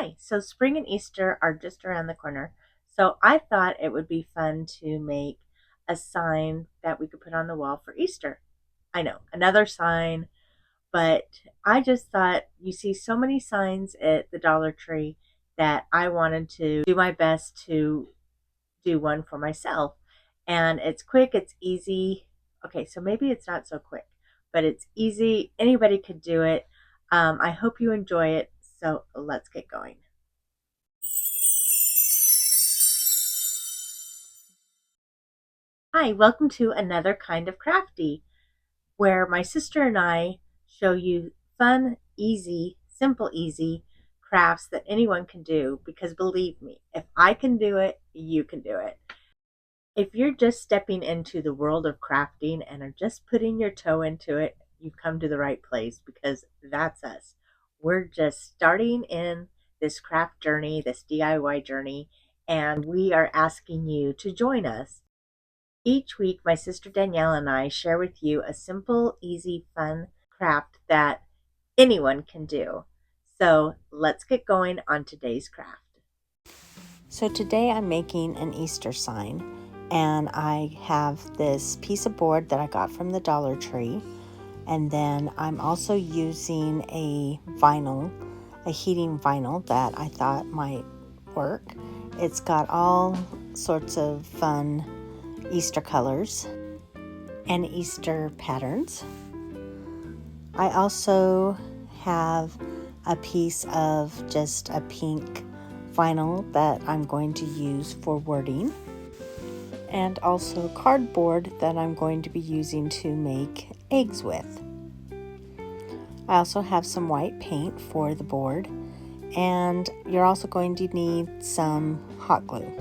Hi, so spring and Easter are just around the corner. So I thought it would be fun to make a sign that we could put on the wall for Easter. I know, another sign, but I just thought you see so many signs at the Dollar Tree that I wanted to do my best to do one for myself. And it's quick, it's easy. Okay, so maybe it's not so quick, but it's easy. Anybody could do it. I hope you enjoy it. So let's get going. Hi, welcome to another kind of crafty, where my sister and I show you fun, easy, simple, easy crafts that anyone can do. Because believe me, if I can do it, you can do it. If you're just stepping into the world of crafting and are just putting your toe into it, you've come to the right place because that's us. We're just starting in this craft journey, this DIY journey, and we are asking you to join us. Each week, my sister Danielle and I share with you a simple, easy, fun craft that anyone can do. So let's get going on today's craft. So today I'm making an Easter sign, and I have this piece of board that I got from the Dollar Tree, and then I'm also using a heating vinyl that I thought might work. It's got all sorts of fun Easter colors and Easter patterns. I also have a piece of just a pink vinyl that I'm going to use for wording, and also cardboard that I'm going to be using to make eggs with. I also have some white paint for the board, and you're also going to need some hot glue.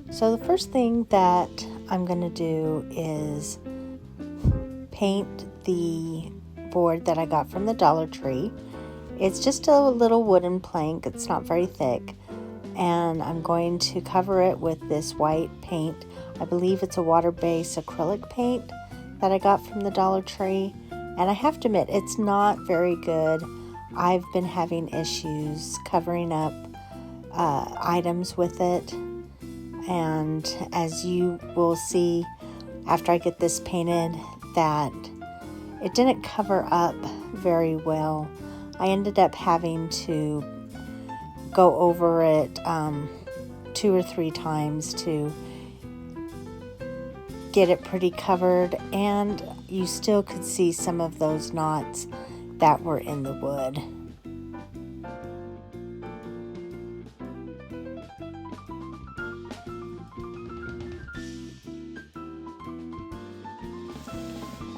So the first thing that I'm going to do is paint the board that I got from the Dollar Tree. It's just a little wooden plank, it's not very thick, and I'm going to cover it with this white paint. I believe it's a water-based acrylic paint that I got from the Dollar Tree, and I have to admit it's not very good. I've been having issues covering up items with it, and as you will see after I get this painted, that it didn't cover up very well. I ended up having to go over it 2 or 3 times to get it pretty covered, and you still could see some of those knots that were in the wood.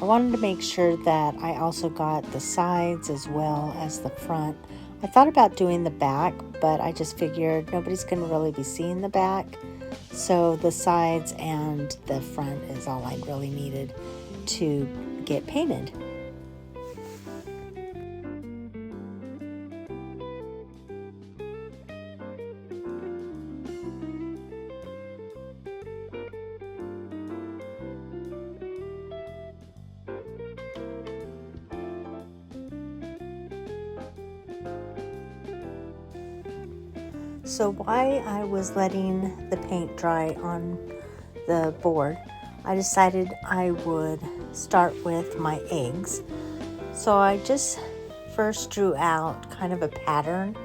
I wanted to make sure that I also got the sides as well as the front. I thought about doing the back, but I just figured nobody's going to really be seeing the back. So the sides and the front is all I really needed to get painted. So while I was letting the paint dry on the board, I decided I would start with my eggs. So I just first drew out kind of a pattern.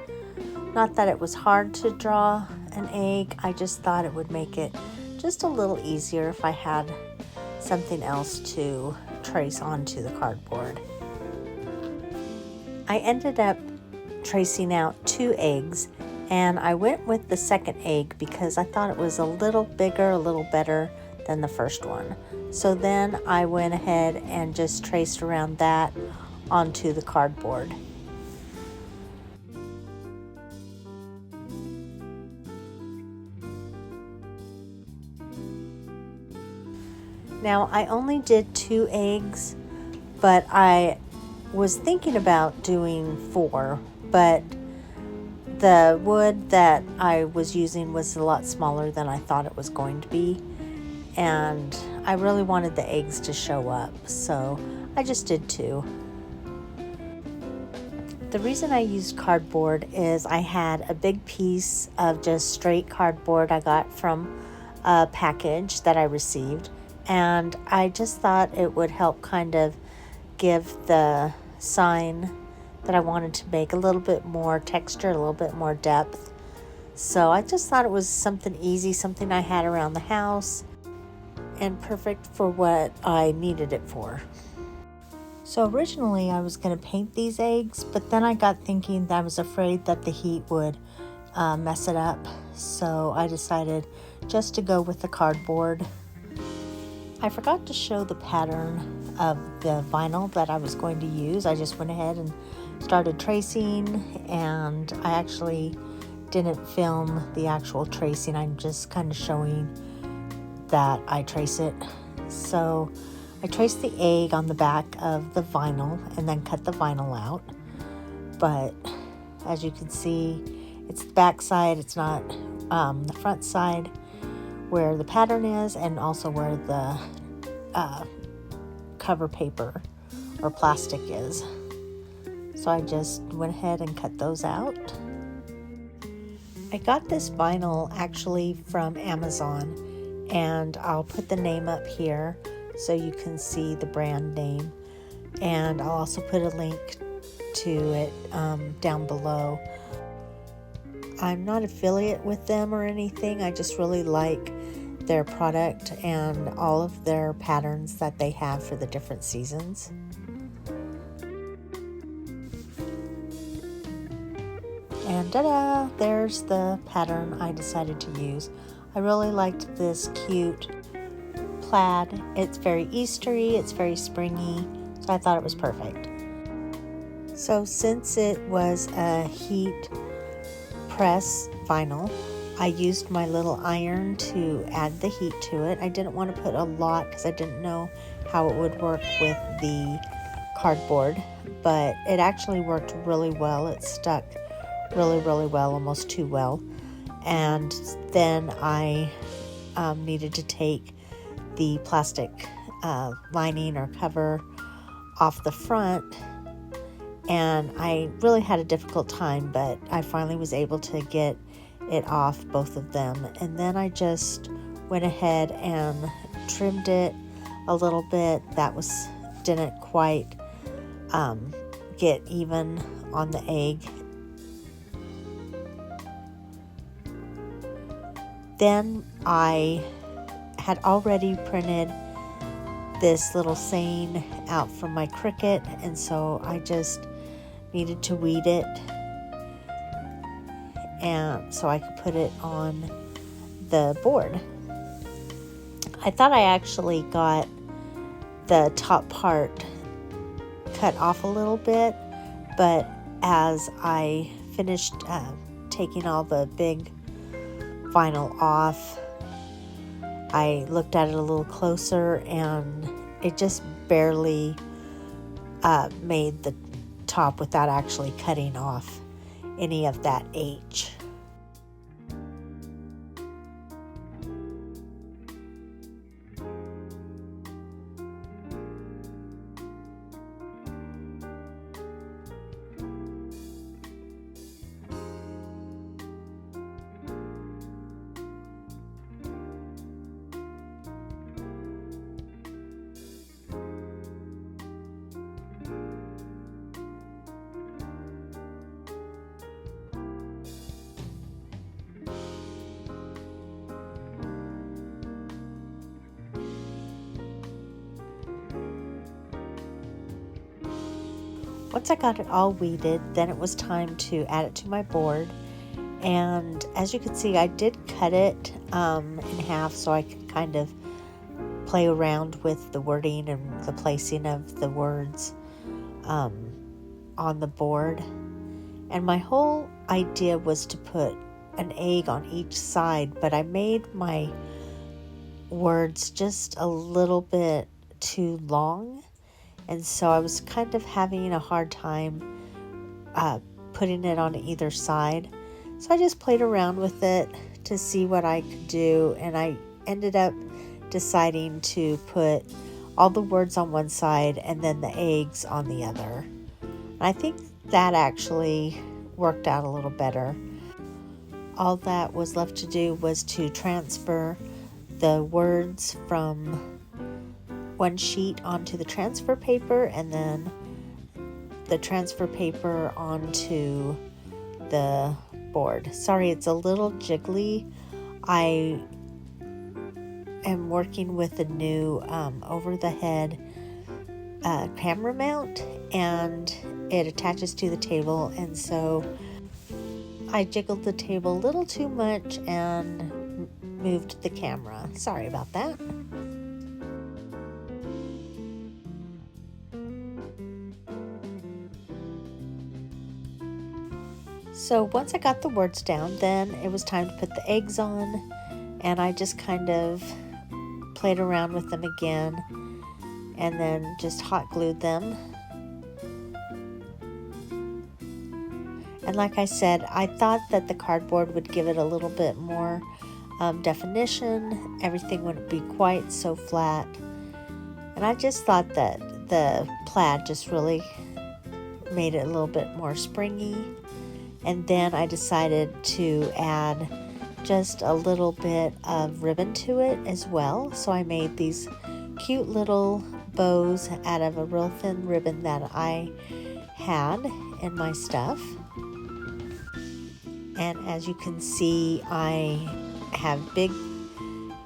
Not that it was hard to draw an egg, I just thought it would make it just a little easier if I had something else to trace onto the cardboard. I ended up tracing out 2 eggs, and I went with the second egg because I thought it was a little bigger, a little better than the first one. So then I went ahead and just traced around that onto the cardboard. Now I only did 2 eggs, but I was thinking about doing 4, but the wood that I was using was a lot smaller than I thought it was going to be, and I really wanted the eggs to show up, so I just did 2. The reason I used cardboard is I had a big piece of just straight cardboard I got from a package that I received, and I just thought it would help kind of give the sign that I wanted to make a little bit more texture, a little bit more depth. So I just thought it was something easy, something I had around the house, and perfect for what I needed it for. So originally I was going to paint these eggs, but then I got thinking that I was afraid that the heat would mess it up. So I decided just to go with the cardboard. I forgot to show the pattern of the vinyl that I was going to use. I just went ahead and started tracing, and I actually didn't film the actual tracing. I'm just kind of showing that I trace it. So I traced the egg on the back of the vinyl and then cut the vinyl out. But as you can see, it's the back side, it's not the front side where the pattern is, and also where the cover paper or plastic is. So I just went ahead and cut those out. I got this vinyl actually from Amazon, and I'll put the name up here so you can see the brand name, and I'll also put a link to it down below. I'm not affiliate with them or anything. I just really like their product and all of their patterns that they have for the different seasons. And ta-da! There's the pattern I decided to use. I really liked this cute plaid. It's very Eastery, it's very springy, so I thought it was perfect. So since it was a heat press vinyl, I used my little iron to add the heat to it. I didn't want to put a lot because I didn't know how it would work with the cardboard, but it actually worked really well. It stuck really well, almost too well. And then I needed to take the plastic lining or cover off the front, and I really had a difficult time, but I finally was able to get it off, both of them. And then I just went ahead and trimmed it a little bit. That didn't quite get even on the egg. Then I had already printed this little saying out from my Cricut, and so I just needed to weed it, and so I could put it on the board. I thought I actually got the top part cut off a little bit, but as I finished taking all the big vinyl off, I looked at it a little closer, and it just barely made the top without actually cutting off any of that H. Once I got it all weeded, then it was time to add it to my board. And as you can see, I did cut it in half so I could kind of play around with the wording and the placing of the words on the board. And my whole idea was to put an egg on each side, but I made my words just a little bit too long. And so I was kind of having a hard time putting it on either side. So I just played around with it to see what I could do. And I ended up deciding to put all the words on one side and then the eggs on the other. And I think that actually worked out a little better. All that was left to do was to transfer the words from one sheet onto the transfer paper, and then the transfer paper onto the board. Sorry, it's a little jiggly. I am working with a new over the head camera mount, and it attaches to the table, and so I jiggled the table a little too much and moved the camera. Sorry about that. So once I got the words down, then it was time to put the eggs on, and I just kind of played around with them again and then just hot glued them. And like I said, I thought that the cardboard would give it a little bit more definition. Everything wouldn't be quite so flat. And I just thought that the plaid just really made it a little bit more springy. And then I decided to add just a little bit of ribbon to it as well. So I made these cute little bows out of a real thin ribbon that I had in my stuff. And as you can see, I have big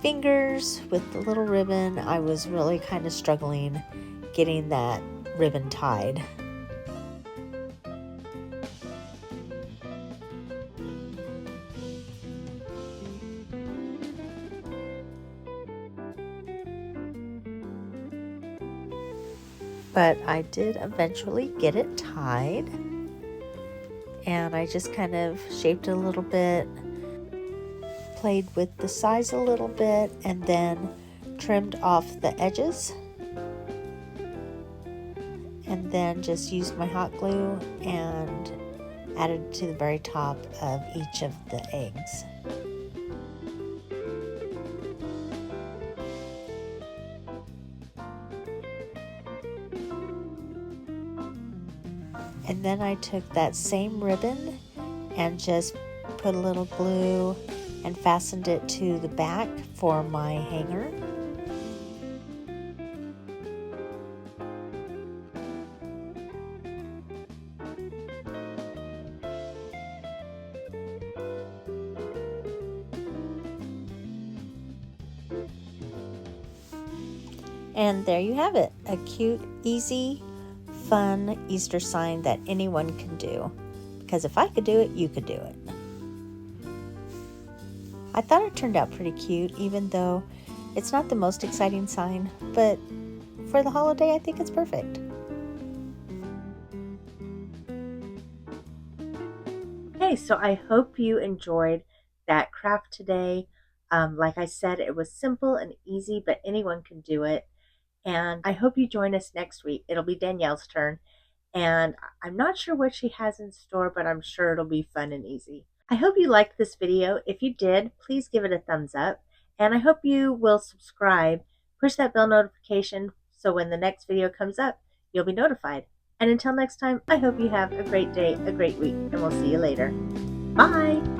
fingers with the little ribbon. I was really kind of struggling getting that ribbon tied. But I did eventually get it tied, and I just kind of shaped it a little bit, played with the size a little bit, and then trimmed off the edges, and then just used my hot glue and added to the very top of each of the eggs. And then I took that same ribbon and just put a little glue and fastened it to the back for my hanger. And there you have it, a cute, easy, fun Easter sign that anyone can do. Because if I could do it, you could do it. I thought it turned out pretty cute, even though it's not the most exciting sign, but for the holiday, I think it's perfect. Okay, so I hope you enjoyed that craft today. Like I said, it was simple and easy, but anyone can do it. And I hope you join us next week. It'll be Danielle's turn. And I'm not sure what she has in store, but I'm sure it'll be fun and easy. I hope you liked this video. If you did, please give it a thumbs up. And I hope you will subscribe. Push that bell notification so when the next video comes up, you'll be notified. And until next time, I hope you have a great day, a great week, and we'll see you later. Bye!